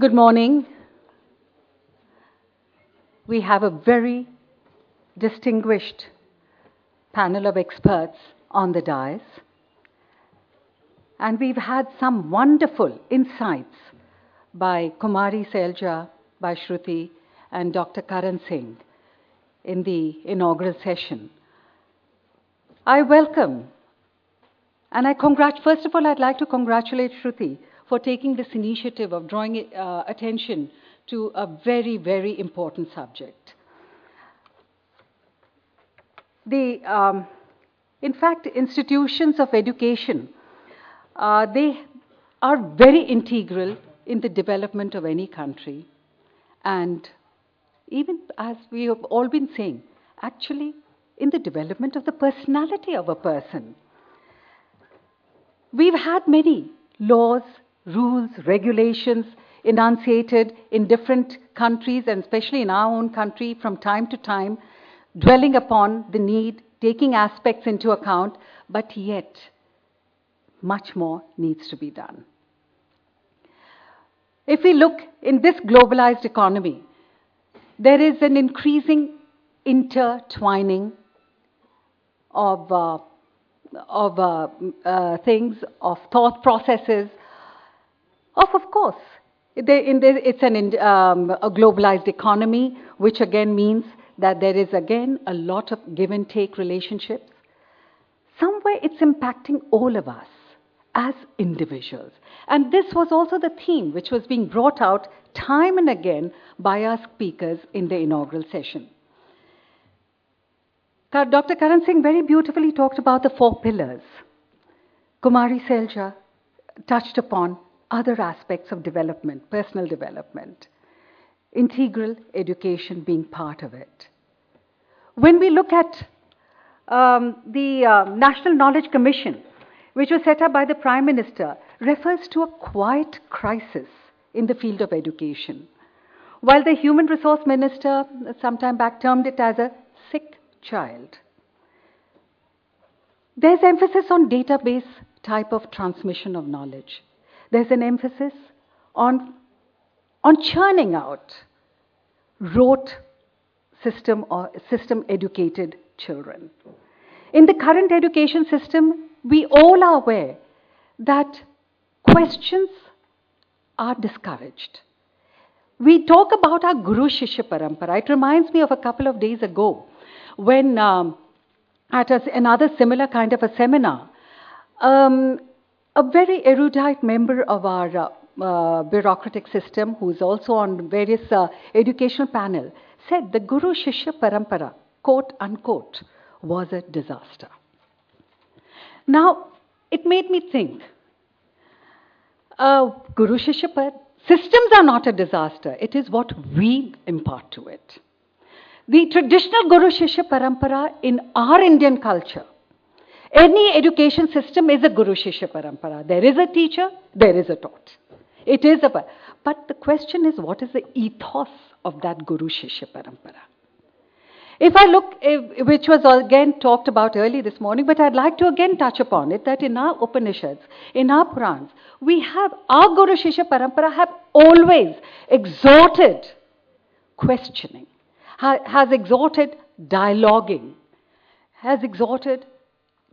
Good morning. We have a very distinguished panel of experts on the dais, and we've had some wonderful insights by Kumari Selja, by Shruti, and Dr. Karan Singh in the inaugural session. I welcome and first of all, I'd like to congratulate Shruti for taking this initiative of drawing attention to a very, very important subject. In fact, institutions of education, they are very integral in the development of any country. And even as we have all been saying, actually in the development of the personality of a person. We've had many laws, rules, regulations enunciated in different countries, and especially in our own country from time to time, dwelling upon the need, taking aspects into account, but yet much more needs to be done. If we look in this globalized economy, there is an increasing intertwining of things, of thought processes, of course, it's a globalized economy, which again means that there is again a lot of give and take relationships. Somewhere it's impacting all of us as individuals. And this was also the theme which was being brought out time and again by our speakers in the inaugural session. Dr. Karan Singh very beautifully talked about the 4 pillars. Kumari Selja touched upon other aspects of development, personal development, integral education being part of it. When we look at the National Knowledge Commission, which was set up by the Prime Minister, refers to a quiet crisis in the field of education, while the Human Resource Minister sometime back termed it as a sick child. There's emphasis on database type of transmission of knowledge. There's an emphasis on churning out rote system or system educated children. In the current education system, we all are aware that questions are discouraged. We talk about our Guru Shishya Parampara. It reminds me of a couple of days ago when at another similar kind of a seminar, a very erudite member of our bureaucratic system, who is also on various educational panel, said the Guru Shishya Parampara, quote unquote, was a disaster. Now, it made me think, Guru Shishya systems are not a disaster. It is what we impart to it. The traditional Guru Shishya Parampara in our Indian culture, any education system is a Guru Shishya Parampara. There is a teacher, there is a taught. It is but the question is, what is the ethos of that Guru Shishya Parampara? If I look, which was again talked about early this morning, but I'd like to again touch upon it, that in our Upanishads, in our Purans, we have, our Guru Shishya Parampara have always exhorted questioning, has exhorted dialoguing, has exhorted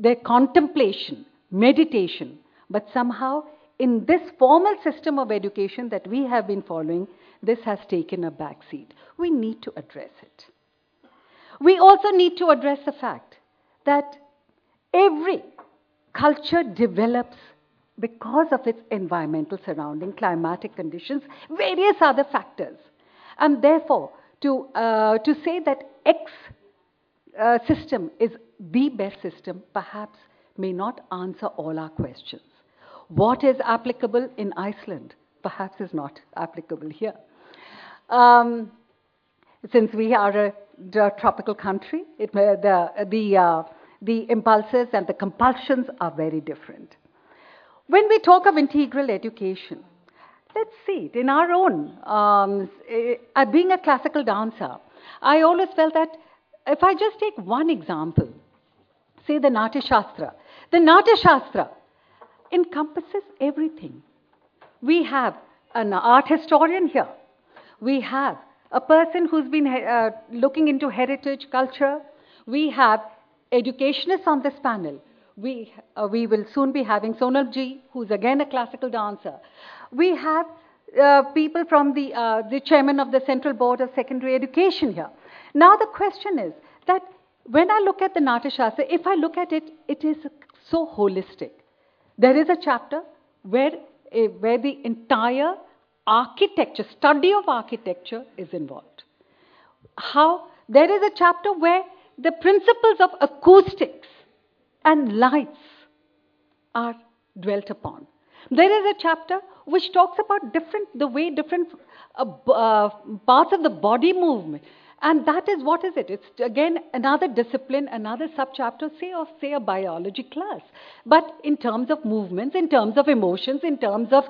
their contemplation, meditation, but somehow in this formal system of education that we have been following, this has taken a back seat. We need to address it. We also need to address the fact that every culture develops because of its environmental surrounding, climatic conditions, various other factors. And therefore, to say that X system is the best system perhaps may not answer all our questions. What is applicable in Iceland perhaps is not applicable here. Since we are a tropical country, the impulses and the compulsions are very different. When we talk of integral education, let's see it in our own. Being a classical dancer, I always felt that if I just take one example, say the Natya Shastra. The Natya Shastra encompasses everything. We have an art historian here. We have a person who's been looking into heritage culture. We have educationists on this panel. We will soon be having Sonal Ji, who's again a classical dancer. We have people from the chairman of the Central Board of Secondary Education here. Now the question is that when I look at the Natya Shastra, if I look at it, it is so holistic. There is a chapter where the entire architecture, study of architecture is involved. How there is a chapter where the principles of acoustics and lights are dwelt upon. There is a chapter which talks about the way different parts of the body move. And that is, what is it? It's again another discipline, another subchapter, say a biology class. But in terms of movements, in terms of emotions, in terms of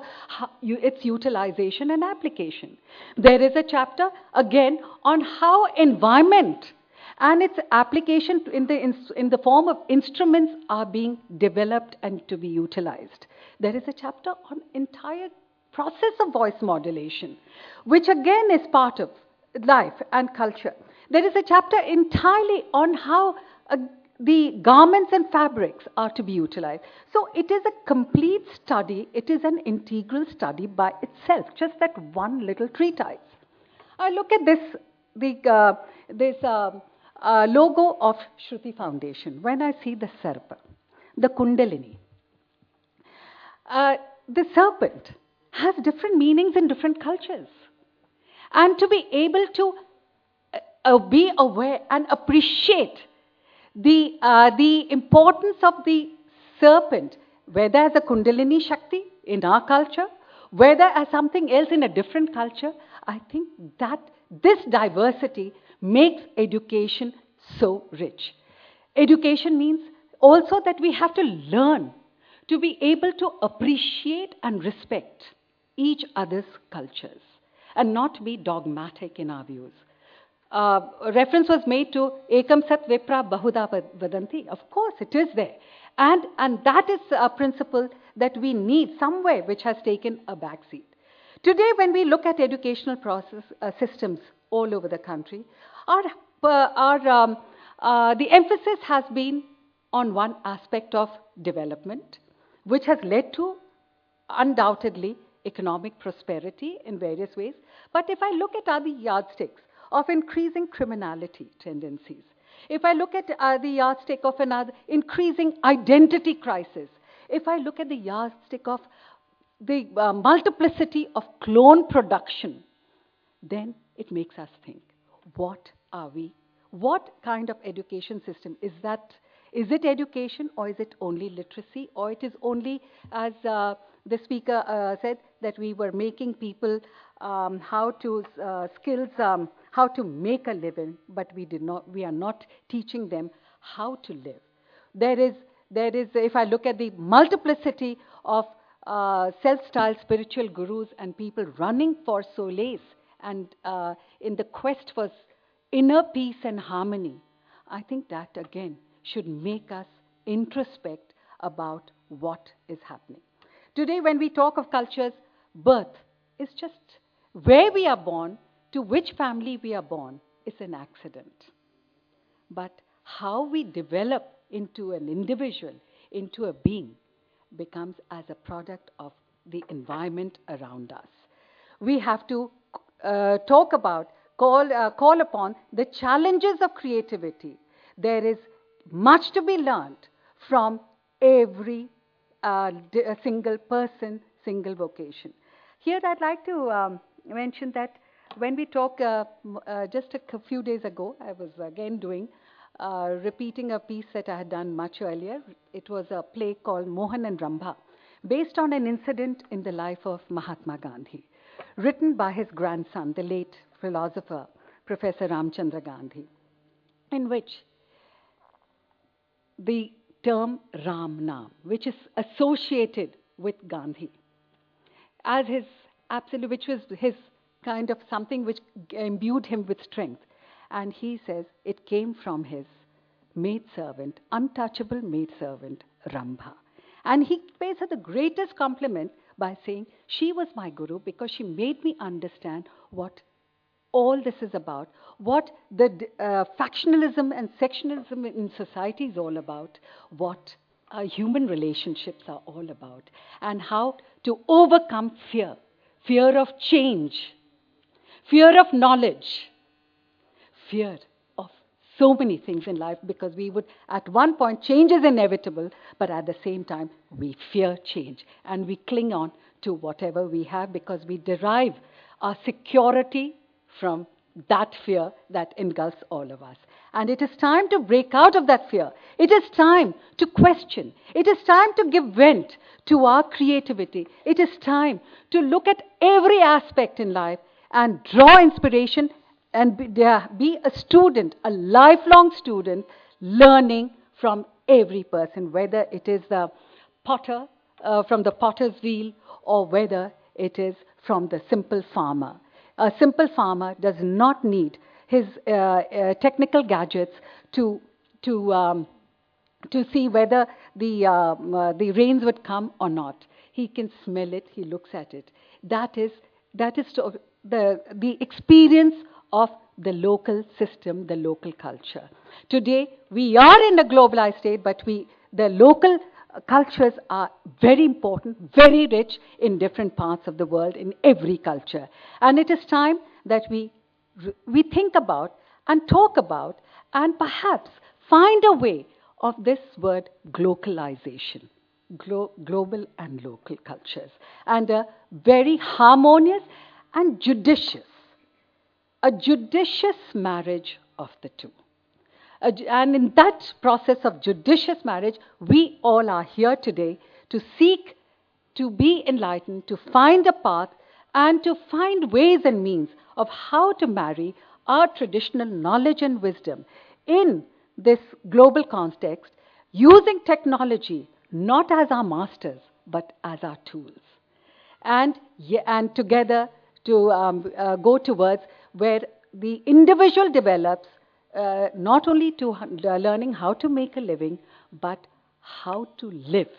its utilization and application. There is a chapter again on how environment and its application in the form of instruments are being developed and to be utilized. There is a chapter on entire process of voice modulation, which again is part of life and culture. There is a chapter entirely on how the garments and fabrics are to be utilized. So it is a complete study. It is an integral study by itself, just that one little treatise. I look at this logo of Shruti Foundation. When I see the Sarpa, the Kundalini, the serpent has different meanings in different cultures. And to be able to be aware and appreciate the importance of the serpent, whether as a Kundalini Shakti in our culture, whether as something else in a different culture, I think that this diversity makes education so rich. Education means also that we have to learn to be able to appreciate and respect each other's cultures, and not be dogmatic in our views. Reference was made to Ekam Sat Vipra Bahuda Vadanti. Of course, it is there. And that is a principle that we need somewhere, which has taken a backseat. Today, when we look at educational systems all over the country, the emphasis has been on one aspect of development, which has led to undoubtedly economic prosperity in various ways. But if I look at other yardsticks of increasing criminality tendencies, if I look at the yardstick of another increasing identity crisis, if I look at the yardstick of the multiplicity of clone production, then it makes us think, what are we? What kind of education system is that? Is it education, or is it only literacy, or it is only, as the speaker said, that we were making people how to make a living, but we are not teaching them how to live. There is, if I look at the multiplicity of self-styled spiritual gurus and people running for solace and in the quest for inner peace and harmony, I think that again should make us introspect about what is happening. Today, when we talk of cultures, birth is just where we are born, to which family we are born, is an accident. But how we develop into an individual, into a being, becomes as a product of the environment around us. We have to call upon the challenges of creativity. There is much to be learned from every single person, single vocation. Here I'd like to mention that when we talk, just a few days ago, I was again repeating a piece that I had done much earlier. It was a play called Mohan and Rambha, based on an incident in the life of Mahatma Gandhi, written by his grandson, the late philosopher, Professor Ramchandra Gandhi, in which the term Ram Naam, which is associated with Gandhi, as which was his kind of something which imbued him with strength. And he says it came from his maidservant, untouchable maidservant, Rambha. And he pays her the greatest compliment by saying she was my guru because she made me understand what all this is about, what the factionalism and sectionalism in society is all about, what human relationships are all about, and how to overcome fear, fear of change, fear of knowledge, fear of so many things in life, because we would, at one point, change is inevitable, but at the same time, we fear change and we cling on to whatever we have because we derive our security from that fear that engulfs all of us. And it is time to break out of that fear. It is time to question. It is time to give vent to our creativity. It is time to look at every aspect in life and draw inspiration and be a student, a lifelong student, learning from every person, whether it is the potter from the potter's wheel or whether it is from the simple farmer. A simple farmer does not need his technical gadgets to see whether the rains would come or not. He can smell it. He looks at it. That is the experience of the local system, the local culture. Today, we are in a globalized state, but the local cultures are very important, very rich in different parts of the world, in every culture. And it is time that we think about and talk about and perhaps find a way of this word globalization, global and local cultures, and a very harmonious and a judicious marriage of the two. And in that process of judicious marriage, we all are here today to seek to be enlightened, to find a path, and to find ways and means of how to marry our traditional knowledge and wisdom in this global context, using technology not as our masters, but as our tools. And together to go towards where the individual develops not only to learning how to make a living, but how to live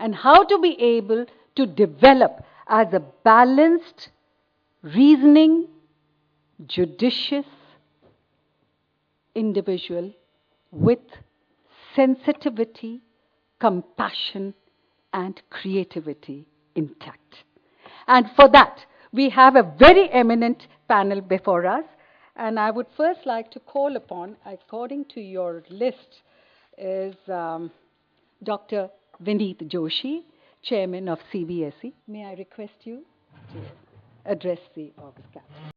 and how to be able to develop as a balanced, reasoning, judicious individual with sensitivity, compassion, and creativity intact. And for that, we have a very eminent panel before us. And I would first like to call upon, according to your list, is Dr. Vineet Joshi, Chairman of CBSE. May I request you to address the August Cabinet?